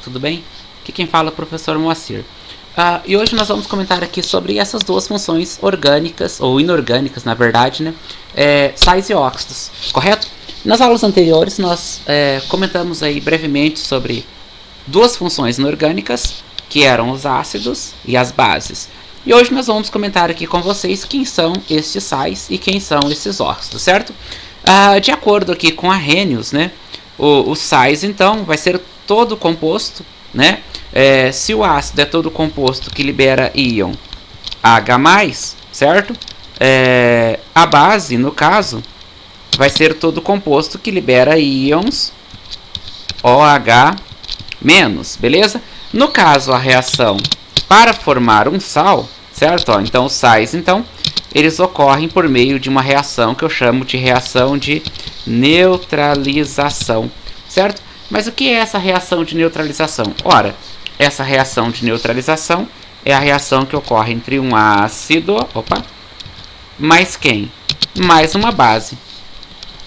Tudo bem? Aqui quem fala é o professor Moacir. E hoje nós vamos comentar aqui sobre essas duas funções orgânicas, ou inorgânicas na verdade, né? Sais e óxidos, correto? Nas aulas anteriores nós comentamos aí brevemente sobre duas funções inorgânicas, que eram os ácidos e as bases. E hoje nós vamos comentar aqui com vocês quem são estes sais e quem são esses óxidos, certo? De acordo aqui com Arrhenius, né? Os sais, então, vai ser todo composto, né? Se o ácido é todo composto que libera íon H+, certo? A base, no caso, vai ser todo composto que libera íons OH-, beleza? No caso, a reação para formar um sal, certo? Então, os sais, então, eles ocorrem por meio de uma reação que eu chamo de reação de neutralização, certo? Mas o que é essa reação de neutralização? Ora, essa reação de neutralização é a reação que ocorre entre um ácido, mais quem? Mais uma base.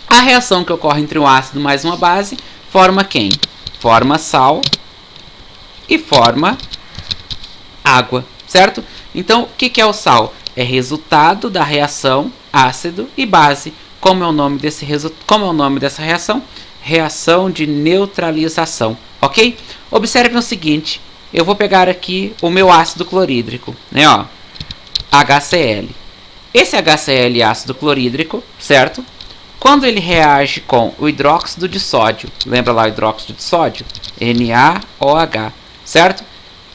A reação que ocorre entre um ácido mais uma base forma quem? Forma sal e forma água, certo? Então, o que é o sal? É resultado da reação ácido e base. Como é o nome dessa reação? Reação de neutralização, ok? Observe o seguinte, eu vou pegar aqui o meu ácido clorídrico, né, ó, HCl. Esse HCl ácido clorídrico, certo? Quando ele reage com o hidróxido de sódio, lembra lá o hidróxido de sódio? NaOH, certo?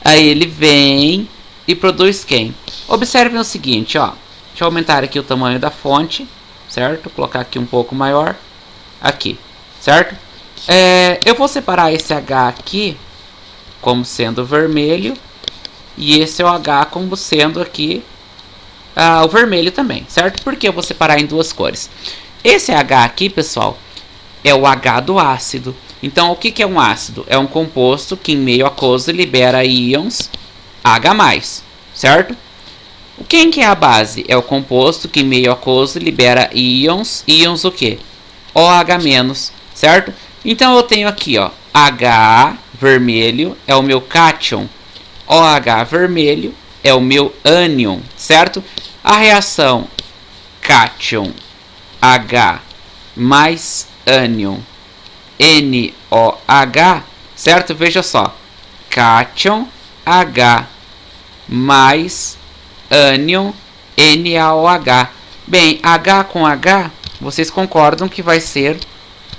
Aí ele vem e produz quem? Observe o seguinte, ó, deixa eu aumentar aqui o tamanho da fonte, certo? Vou colocar aqui um pouco maior, aqui. Certo? Eu vou separar esse H aqui como sendo vermelho e esse é o H como sendo aqui o vermelho também, certo? Porque eu vou separar em duas cores. Esse H aqui, pessoal, é o H do ácido. Então, o que é um ácido? É um composto que em meio aquoso libera íons H+, certo? Quem que é a base? É o composto que em meio aquoso libera íons o quê? OH-, certo? Então eu tenho aqui, ó, H vermelho é o meu cátion, OH vermelho é o meu ânion, certo? A reação cátion H mais ânion NOH, certo? Veja só, cátion H mais ânion NaOH. Bem, H com H, vocês concordam que vai ser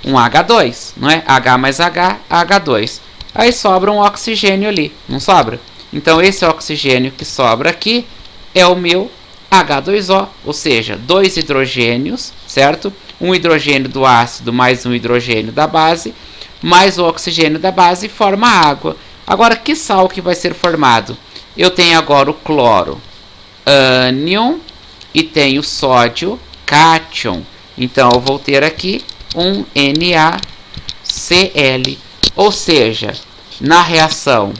um H2, não é? H mais H, H2. Aí sobra um oxigênio ali, não sobra? Então, esse oxigênio que sobra aqui é o meu H2O, ou seja, dois hidrogênios, certo? Um hidrogênio do ácido mais um hidrogênio da base, mais o oxigênio da base forma água. Agora, que sal que vai ser formado? Eu tenho agora o cloro, ânion, e tenho sódio, cátion. Então, eu vou ter aqui um NaCl, ou seja, na reação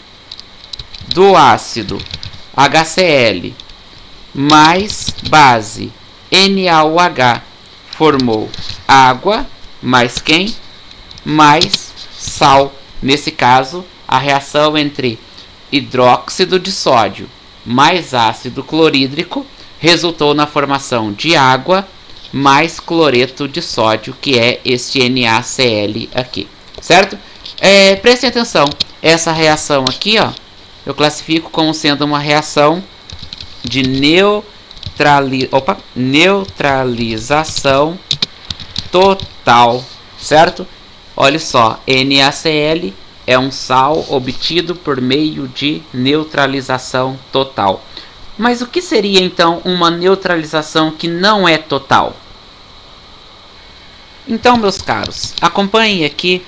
do ácido HCl mais base NaOH formou água, mais quem? Mais sal. Nesse caso, a reação entre hidróxido de sódio mais ácido clorídrico resultou na formação de água mais cloreto de sódio, que é este NaCl aqui, certo? Prestem atenção, essa reação aqui, ó, eu classifico como sendo uma reação de neutralização total, certo? Olha só, NaCl é um sal obtido por meio de neutralização total. Mas o que seria então uma neutralização que não é total? Então, meus caros, acompanhem aqui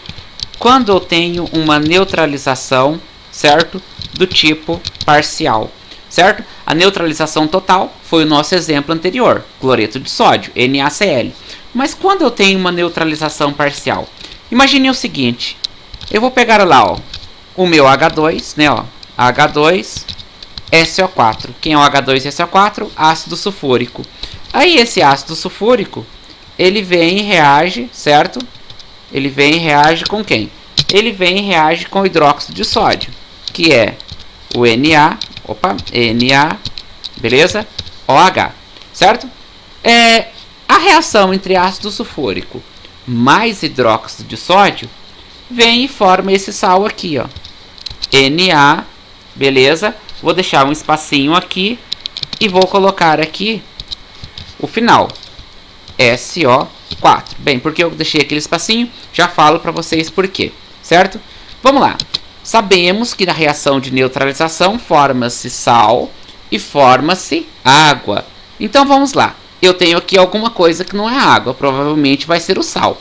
quando eu tenho uma neutralização, certo? Do tipo parcial, certo? A neutralização total foi o nosso exemplo anterior, cloreto de sódio, NaCl. Mas quando eu tenho uma neutralização parcial? Imagine o seguinte, eu vou pegar lá, ó, o meu H2, né, ó, H2 SO4. Quem é o H2SO4? Ácido sulfúrico. Aí esse ácido sulfúrico, ele vem e reage, certo? Ele vem e reage com quem? ele vem e reage com o hidróxido de sódio, que é o Na, Na, beleza? OH, certo? A reação entre ácido sulfúrico mais hidróxido de sódio vem e forma esse sal aqui, ó. Na, beleza? Vou deixar um espacinho aqui e vou colocar aqui o final, SO4. Bem, porque eu deixei aquele espacinho, já falo para vocês por quê, certo? Vamos lá. Sabemos que na reação de neutralização forma-se sal e forma-se água. Então vamos lá. Eu tenho aqui alguma coisa que não é água, provavelmente vai ser o sal.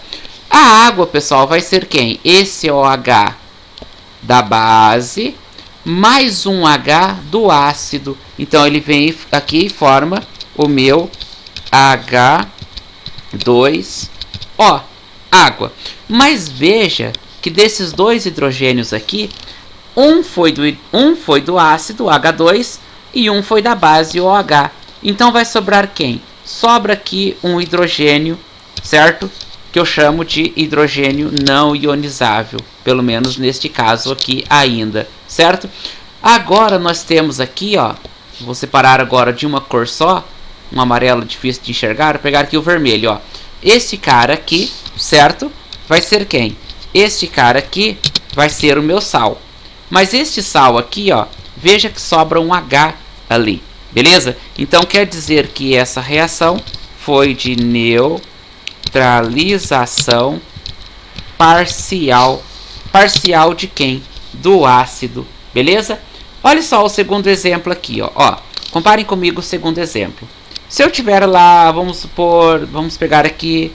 A água, pessoal, vai ser quem? Esse OH da base mais um H do ácido. Então ele vem aqui e forma o meu H2O, água. Mas veja que desses dois hidrogênios aqui, um foi do ácido H2 e um foi da base OH. Então vai sobrar quem? Sobra aqui um hidrogênio, certo? Que eu chamo de hidrogênio não ionizável, pelo menos neste caso aqui ainda, certo? Agora nós temos aqui, ó, vou separar agora de uma cor só, um amarelo difícil de enxergar, vou pegar aqui o vermelho, ó. Este cara aqui, certo? Vai ser quem? Este cara aqui vai ser o meu sal. Mas este sal aqui, ó, veja que sobra um H ali, beleza? Então quer dizer que essa reação foi de neutralização parcial. Parcial de quem? Do ácido, beleza? Olha só o segundo exemplo aqui, ó. Comparem comigo o segundo exemplo. Se eu tiver lá, vamos supor, vamos pegar aqui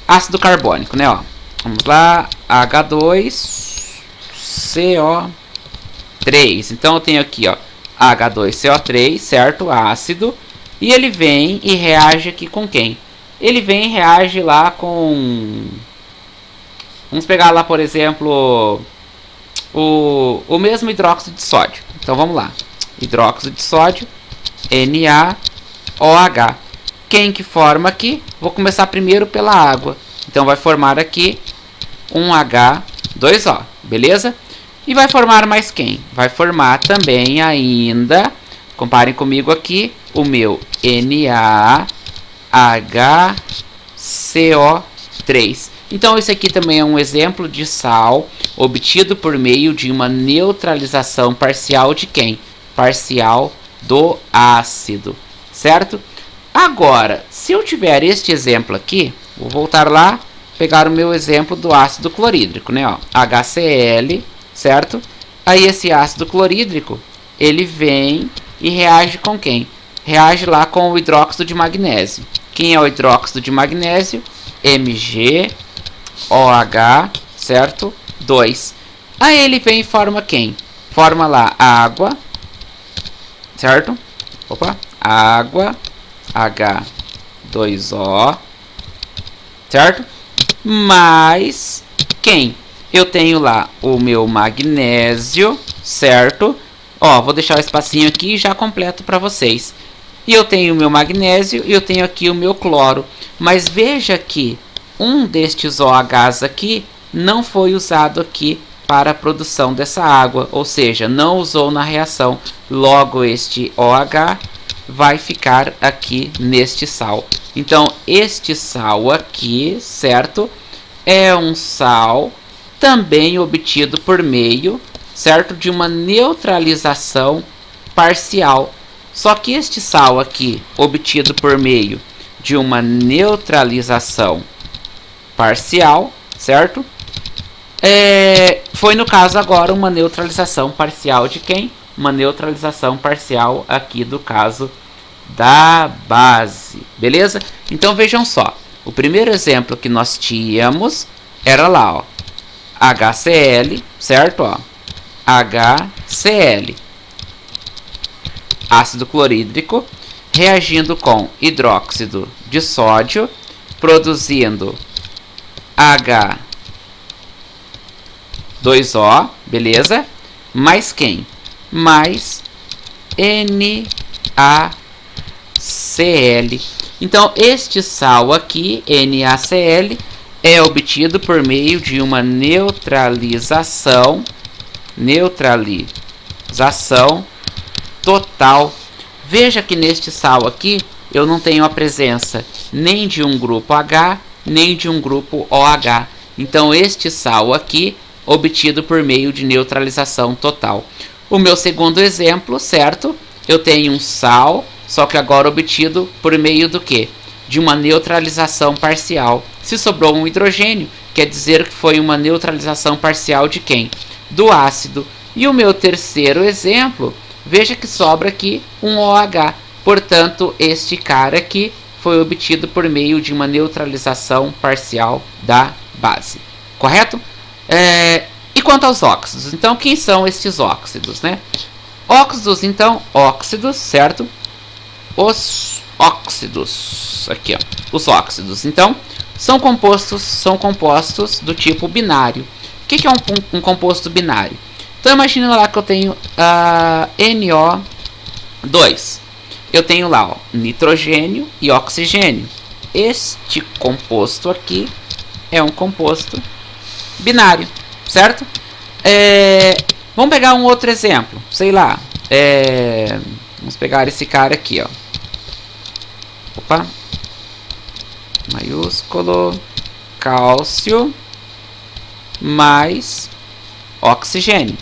ácido carbônico, né, ó. Vamos lá, H2CO3. Então eu tenho aqui, ó, H2CO3, certo? Ácido. E ele vem e reage aqui com quem? Ele vem e reage lá com... Vamos pegar lá, por exemplo, o mesmo hidróxido de sódio. Então vamos lá. Hidróxido de sódio, NaOH. Quem que forma aqui? Vou começar primeiro pela água. Então vai formar aqui um H2O, beleza? E vai formar mais quem? Vai formar também ainda, comparem comigo aqui, o meu NaHCO3. Então esse aqui também é um exemplo de sal obtido por meio de uma neutralização parcial de quem? Parcial do ácido, certo? Agora, se eu tiver este exemplo aqui, vou voltar lá, pegar o meu exemplo do ácido clorídrico, né? Ó, HCl, certo? Aí esse ácido clorídrico, ele vem e reage com quem? Reage lá com o hidróxido de magnésio. Quem é o hidróxido de magnésio? MgOH, certo? 2. Aí ele vem e forma quem? Forma lá água, certo? Opa, água, H2O, certo? Mais quem? Eu tenho lá o meu magnésio, certo? Ó, vou deixar o espacinho aqui e já completo para vocês. E eu tenho o meu magnésio e eu tenho aqui o meu cloro. Mas veja que um destes OHs aqui não foi usado aqui para a produção dessa água. Ou seja, não usou na reação. Logo, este OH vai ficar aqui neste sal. Então, este sal aqui, certo? É um sal também obtido por meio, certo? De uma neutralização parcial. Só que este sal aqui, obtido por meio de uma neutralização parcial, certo? Foi no caso agora uma neutralização parcial de quem? Uma neutralização parcial aqui do caso da base, beleza? Então vejam só, o primeiro exemplo que nós tínhamos era lá, ó, HCl, certo? Ó, HCl, ácido clorídrico, reagindo com hidróxido de sódio, produzindo H2O, beleza? Mais quem? Mais NaCl. Então, este sal aqui, NaCl, é obtido por meio de uma neutralização total. Veja que neste sal aqui eu não tenho a presença nem de um grupo H, nem de um grupo OH. Então este sal aqui, obtido por meio de neutralização total. O meu segundo exemplo, certo? Eu tenho um sal, só que agora obtido por meio do quê? De uma neutralização parcial. Se sobrou um hidrogênio, quer dizer que foi uma neutralização parcial de quem? Do ácido. E o meu terceiro exemplo, veja que sobra aqui um OH. Portanto, este cara aqui foi obtido por meio de uma neutralização parcial da base. Correto? E quanto aos óxidos? Então, quem são estes óxidos, né? Óxidos, então, óxidos, certo? Os óxidos, aqui, ó, os óxidos, então, são compostos do tipo binário. O que é um composto binário? Então, imagina lá que eu tenho NO2. Eu tenho lá, ó, nitrogênio e oxigênio. Este composto aqui é um composto binário, certo? Vamos pegar um outro exemplo, sei lá. Vamos pegar esse cara aqui, ó. Opa. Maiúsculo. Cálcio mais oxigênio.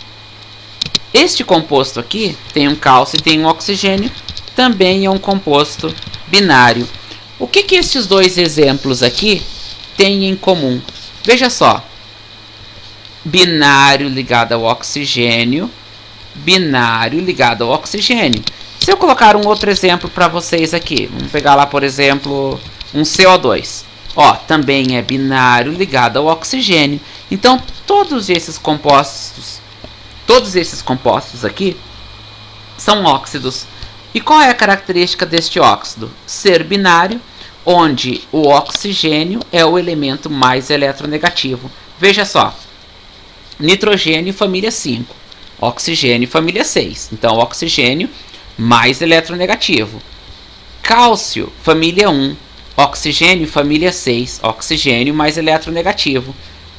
Este composto aqui tem um cálcio e tem um oxigênio. Também é um composto binário. O que estes dois exemplos aqui têm em comum? Veja só. Binário ligado ao oxigênio. Binário ligado ao oxigênio. Se eu colocar um outro exemplo para vocês aqui. Vamos pegar lá, por exemplo, um CO2. Ó, também é binário ligado ao oxigênio. Então, todos esses compostos aqui são óxidos. E qual é a característica deste óxido? Ser binário, onde o oxigênio é o elemento mais eletronegativo. Veja só. Nitrogênio, família 5. Oxigênio, família 6. Então, oxigênio mais eletronegativo. Cálcio, família 1. Oxigênio, família 6. Oxigênio mais eletronegativo.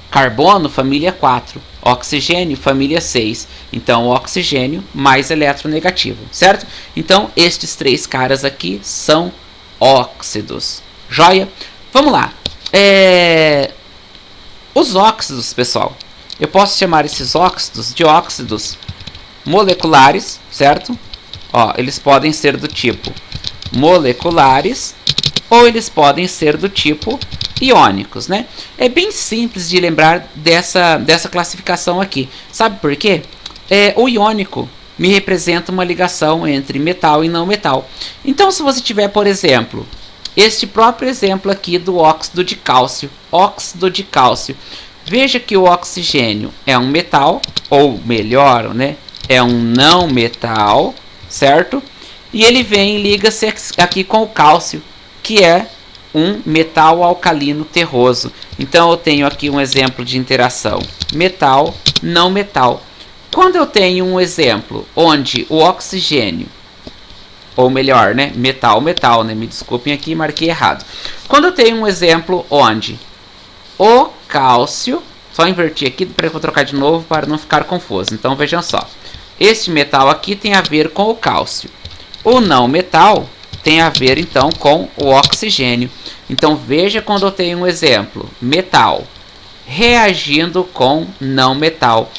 Carbono, família 4. Oxigênio, família 6. Então, oxigênio mais eletronegativo, certo? Então, estes três caras aqui são óxidos. Joia? Vamos lá. Os óxidos, pessoal. Eu posso chamar esses óxidos de óxidos moleculares, certo? Ó, eles podem ser do tipo moleculares ou eles podem ser do tipo iônicos, né? É bem simples de lembrar dessa classificação aqui. Sabe por quê? O iônico me representa uma ligação entre metal e não metal. Então, se você tiver, por exemplo, este próprio exemplo aqui do óxido de cálcio. Óxido de cálcio. Veja que o oxigênio é um metal, ou melhor, né? É um não metal, certo? E ele vem e liga-se aqui com o cálcio, que é um metal alcalino terroso. Então eu tenho aqui um exemplo de interação metal, não metal. Quando eu tenho um exemplo onde o oxigênio, ou melhor, né, metal, né, me desculpem aqui, marquei errado. Quando eu tenho um exemplo onde o cálcio, só inverti aqui para eu trocar de novo para não ficar confuso. Então vejam só, este metal aqui tem a ver com o cálcio. O não metal tem a ver então com o oxigênio. Então veja quando eu tenho um exemplo, metal reagindo com não metal.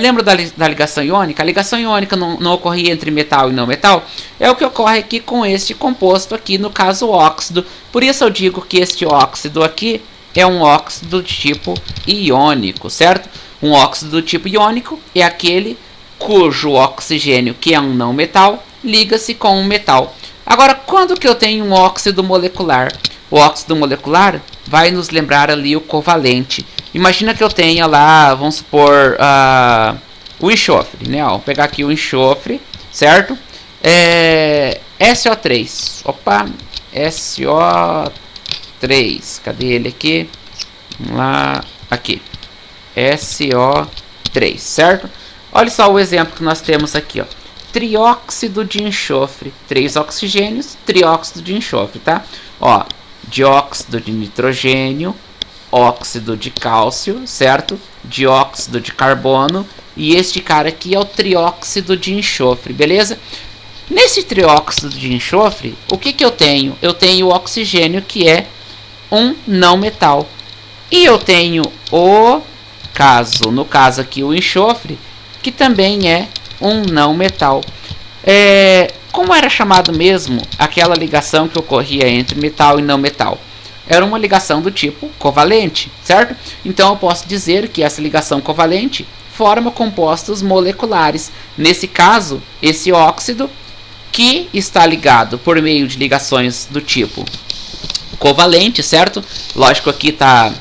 Lembra da ligação iônica? A ligação iônica não ocorria entre metal e não metal? É o que ocorre aqui com este composto aqui, no caso o óxido. Por isso eu digo que este óxido aqui é um óxido do tipo iônico, certo? Um óxido do tipo iônico é aquele cujo oxigênio, que é um não metal, liga-se com um metal. Agora, quando que eu tenho um óxido molecular? O óxido molecular vai nos lembrar ali o covalente. Imagina que eu tenha lá, vamos supor, o enxofre, né? Ó, vou pegar aqui o enxofre, certo? SO3. Opa, SO3. Cadê ele aqui? Vamos lá, aqui. SO3, certo? Olha só o exemplo que nós temos aqui, ó. Trióxido de enxofre, 3 oxigênios, trióxido de enxofre, tá? Ó, dióxido de nitrogênio, óxido de cálcio, certo? Dióxido de carbono. E este cara aqui é o trióxido de enxofre, beleza? Nesse trióxido de enxofre, o que eu tenho? Eu tenho o oxigênio, que é um não metal. E eu tenho no caso aqui, o enxofre, que também é um não metal. Como era chamado mesmo aquela ligação que ocorria entre metal e não metal? Era uma ligação do tipo covalente, certo? Então eu posso dizer que essa ligação covalente forma compostos moleculares. Nesse caso, esse óxido, que está ligado por meio de ligações do tipo covalente, certo? Lógico, aqui tá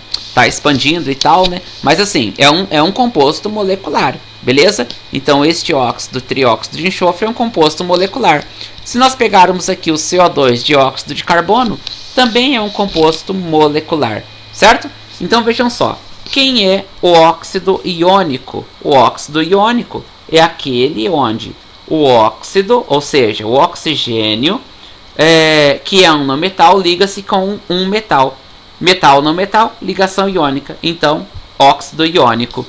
expandindo e tal, né? Mas assim, é um composto molecular, beleza? Então este óxido, trióxido de enxofre, é um composto molecular. Se nós pegarmos aqui o CO2, dióxido de carbono, também é um composto molecular, certo? Então vejam só, quem é o óxido iônico? O óxido iônico é aquele onde o óxido, ou seja, o oxigênio, que é um não metal, liga-se com um metal. Metal não metal, ligação iônica. Então, óxido iônico.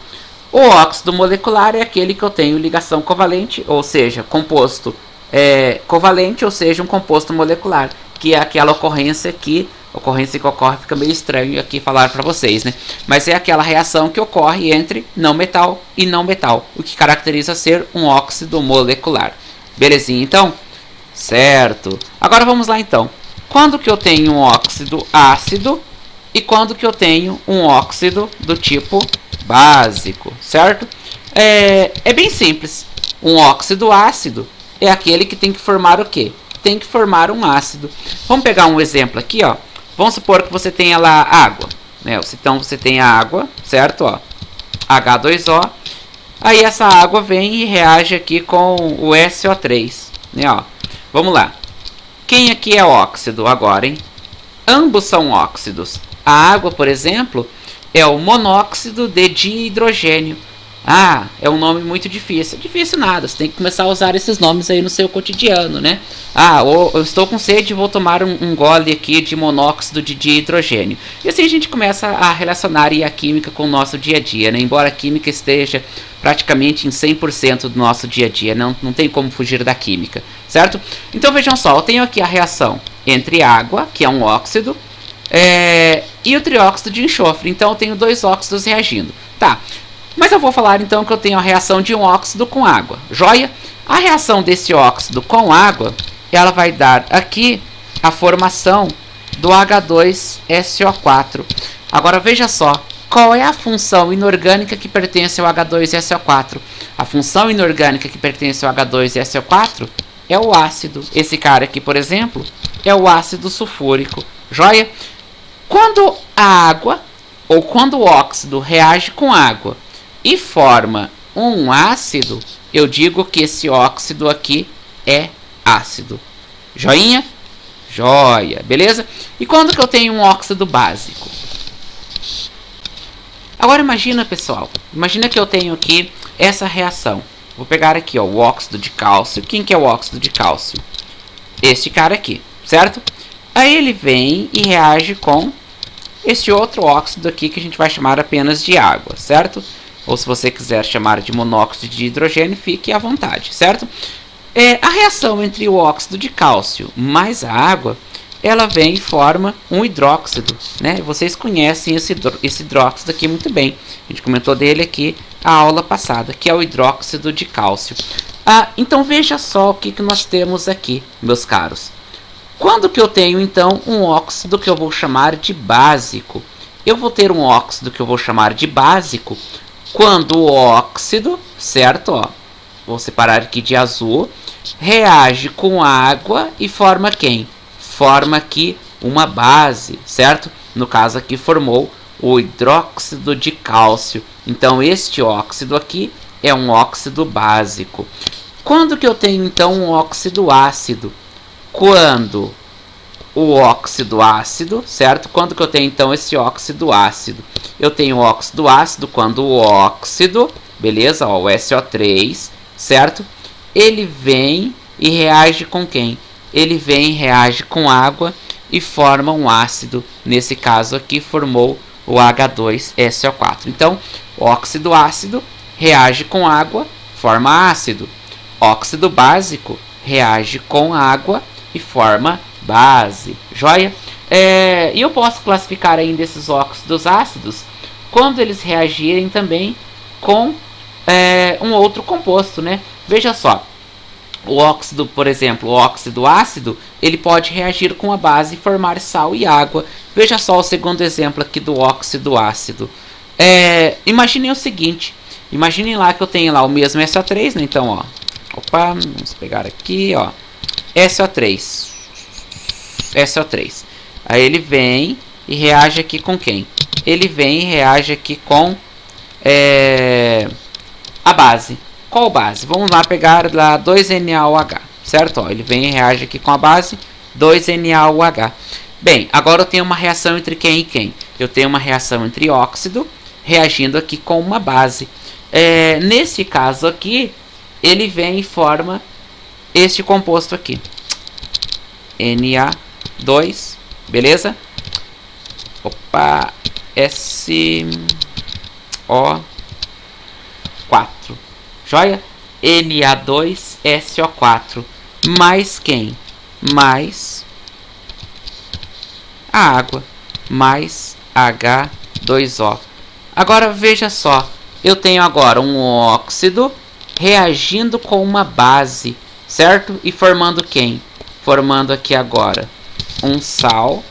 O óxido molecular é aquele que eu tenho ligação covalente, ou seja, composto covalente, ou seja, um composto molecular, que é aquela ocorrência que ocorre, fica meio estranho aqui falar para vocês, né? Mas é aquela reação que ocorre entre não metal e não metal, o que caracteriza ser um óxido molecular. Belezinha, então? Certo. Agora vamos lá, então. Quando que eu tenho um óxido ácido e quando que eu tenho um óxido do tipo básico, certo? É bem simples. Um óxido ácido é aquele que tem que formar o quê? Tem que formar um ácido. Vamos pegar um exemplo aqui, ó. Vamos supor que você tenha lá água, né? Então você tem a água, certo? Ó, H2O. Aí essa água vem e reage aqui com o SO3, né? Ó, vamos lá. Quem aqui é óxido agora, hein? Ambos são óxidos. A água, por exemplo, é o monóxido de dihidrogênio. Ah, é um nome muito difícil. Difícil nada, você tem que começar a usar esses nomes aí no seu cotidiano, né? Ah, eu estou com sede e vou tomar um gole aqui de monóxido de dihidrogênio. E assim a gente começa a relacionar a química com o nosso dia a dia, né? Embora a química esteja praticamente em 100% do nosso dia a dia, não tem como fugir da química, certo? Então vejam só, eu tenho aqui a reação entre água, que é um óxido, e o trióxido de enxofre. Então eu tenho dois óxidos reagindo. Tá. Mas eu vou falar então que eu tenho a reação de um óxido com água. Joia? A reação desse óxido com água, ela vai dar aqui a formação do H2SO4. Agora veja só, qual é a função inorgânica que pertence ao H2SO4? A função inorgânica que pertence ao H2SO4 é o ácido. Esse cara aqui, por exemplo, é o ácido sulfúrico. Joia? Quando a água, ou quando o óxido reage com água e forma um ácido, eu digo que esse óxido aqui é ácido. Joinha? Joia, beleza? E quando que eu tenho um óxido básico? Agora imagina, pessoal, imagina que eu tenho aqui essa reação. Vou pegar aqui, ó, o óxido de cálcio. Quem que é o óxido de cálcio? Este cara aqui, certo? Aí ele vem e reage com este outro óxido aqui que a gente vai chamar apenas de água, certo? Ou se você quiser chamar de monóxido de hidrogênio, fique à vontade, certo? A reação entre o óxido de cálcio mais a água, ela vem e forma um hidróxido, né? Vocês conhecem esse hidróxido aqui muito bem. A gente comentou dele aqui a aula passada, que é o hidróxido de cálcio. Então veja só o que nós temos aqui, meus caros. Quando que eu tenho então um óxido que eu vou chamar de básico? Eu vou ter um óxido que eu vou chamar de básico quando o óxido, certo? Ó, vou separar aqui de azul, reage com água e forma quem? Forma aqui uma base, certo? No caso aqui formou o hidróxido de cálcio. Então este óxido aqui é um óxido básico. Quando que eu tenho então um óxido ácido? Quando o óxido ácido, certo? Quando que eu tenho então esse óxido ácido? Eu tenho o óxido ácido quando o óxido, beleza? Ó, o SO3, certo? Ele vem e reage com quem? Ele vem e reage com água e forma um ácido. Nesse caso aqui formou o H2SO4. Então, óxido ácido reage com água, forma ácido. Óxido básico reage com água e forma base. Joia? E eu posso classificar ainda esses óxidos ácidos quando eles reagirem também com um outro composto, né? Veja só, o óxido, por exemplo, o óxido ácido, ele pode reagir com a base e formar sal e água. Veja só o segundo exemplo aqui do óxido ácido. Imaginem o seguinte, imaginem lá que eu tenho lá o mesmo SO3, né? Então, ó, opa, vamos pegar aqui, ó, SO3. Aí ele vem e reage aqui com quem? Ele vem e reage aqui com a base. Qual base? Vamos lá pegar lá 2NaOH, certo? Ó, ele vem e reage aqui com a base 2NaOH. Bem, agora eu tenho uma reação entre quem e quem? Eu tenho uma reação entre óxido reagindo aqui com uma base. Nesse caso aqui, ele vem e forma este composto aqui, Na2, beleza? Opa, SO4, joia? Na2SO4, mais quem? Mais a água, mais H2O. Agora veja só, eu tenho agora um óxido reagindo com uma base, certo? E formando quem? Formando aqui agora um sal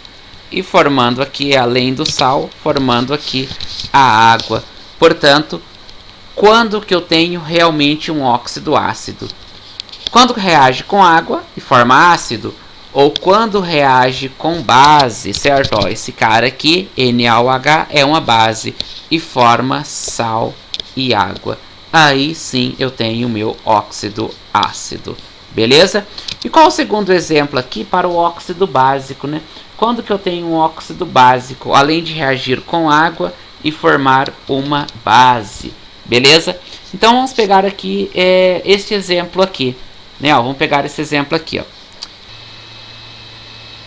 e formando aqui, além do sal, formando aqui a água. Portanto, quando que eu tenho realmente um óxido ácido? Quando reage com água e forma ácido, ou quando reage com base, certo? Ó, esse cara aqui, NaOH, é uma base e forma sal e água. Aí sim eu tenho o meu óxido ácido, beleza? E qual o segundo exemplo aqui para o óxido básico, né? Quando que eu tenho um óxido básico, além de reagir com água e formar uma base, beleza? Então vamos pegar aqui este exemplo aqui, né? Ó, vamos pegar esse exemplo aqui, ó.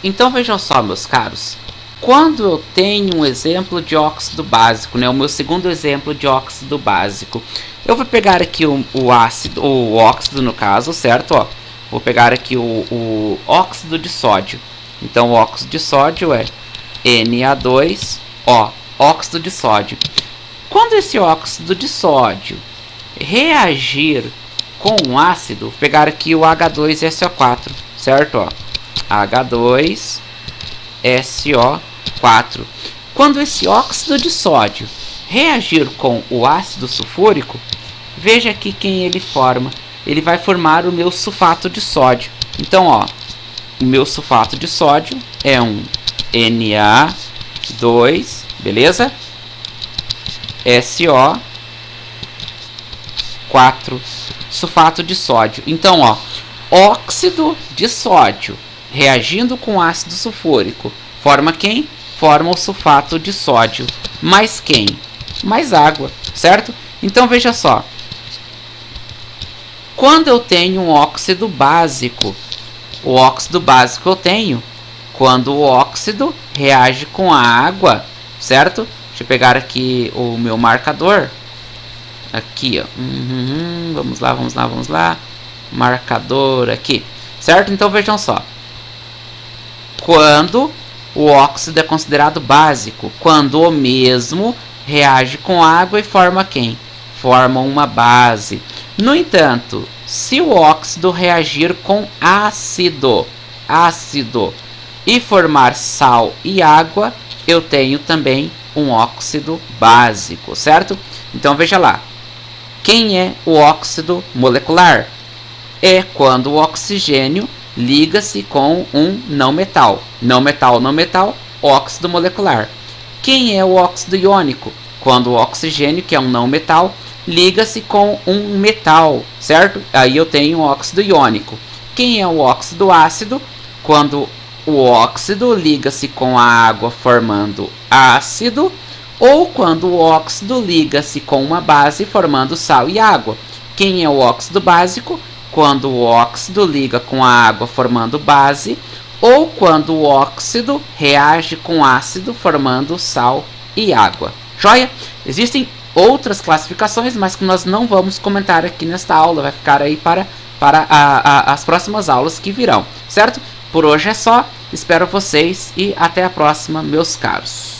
Então vejam só, meus caros, quando eu tenho um exemplo de óxido básico, né, o meu segundo exemplo de óxido básico, eu vou pegar aqui o óxido no caso, certo? Ó, vou pegar aqui o óxido de sódio. Então o óxido de sódio é Na2O, óxido de sódio. Quando esse óxido de sódio reagir com um ácido, vou pegar aqui o H2SO4, certo? Ó, H2SO4. Quando esse óxido de sódio reagir com o ácido sulfúrico, veja aqui quem ele forma. Ele vai formar o meu sulfato de sódio. Então, ó, o meu sulfato de sódio é um Na2, beleza? SO4, sulfato de sódio. Então, ó, óxido de sódio reagindo com ácido sulfúrico forma quem? Forma o sulfato de sódio. Mais quem? Mais água, certo? Então veja só, quando eu tenho um óxido básico, o óxido básico eu tenho quando o óxido reage com a água, certo? Deixa eu pegar aqui o meu marcador. Aqui, ó. Vamos lá. Marcador aqui, certo? Então vejam só. Quando o óxido é considerado básico, quando o mesmo reage com água e forma quem? Forma uma base. No entanto, se o óxido reagir com ácido e formar sal e água, eu tenho também um óxido básico, certo? Então veja lá. Quem é o óxido molecular? É quando o oxigênio liga-se com um não metal. Não metal, óxido molecular. Quem é o óxido iônico? Quando o oxigênio, que é um não metal, liga-se com um metal, certo? Aí eu tenho um óxido iônico. Quem é o óxido ácido? Quando o óxido liga-se com a água formando ácido, ou quando o óxido liga-se com uma base formando sal e água. Quem é o óxido básico? Quando o óxido liga com a água formando base, ou quando o óxido reage com ácido formando sal e água. Joia? Existem outras classificações, mas que nós não vamos comentar aqui nesta aula, vai ficar aí para as próximas aulas que virão, certo? Por hoje é só, espero vocês e até a próxima, meus caros.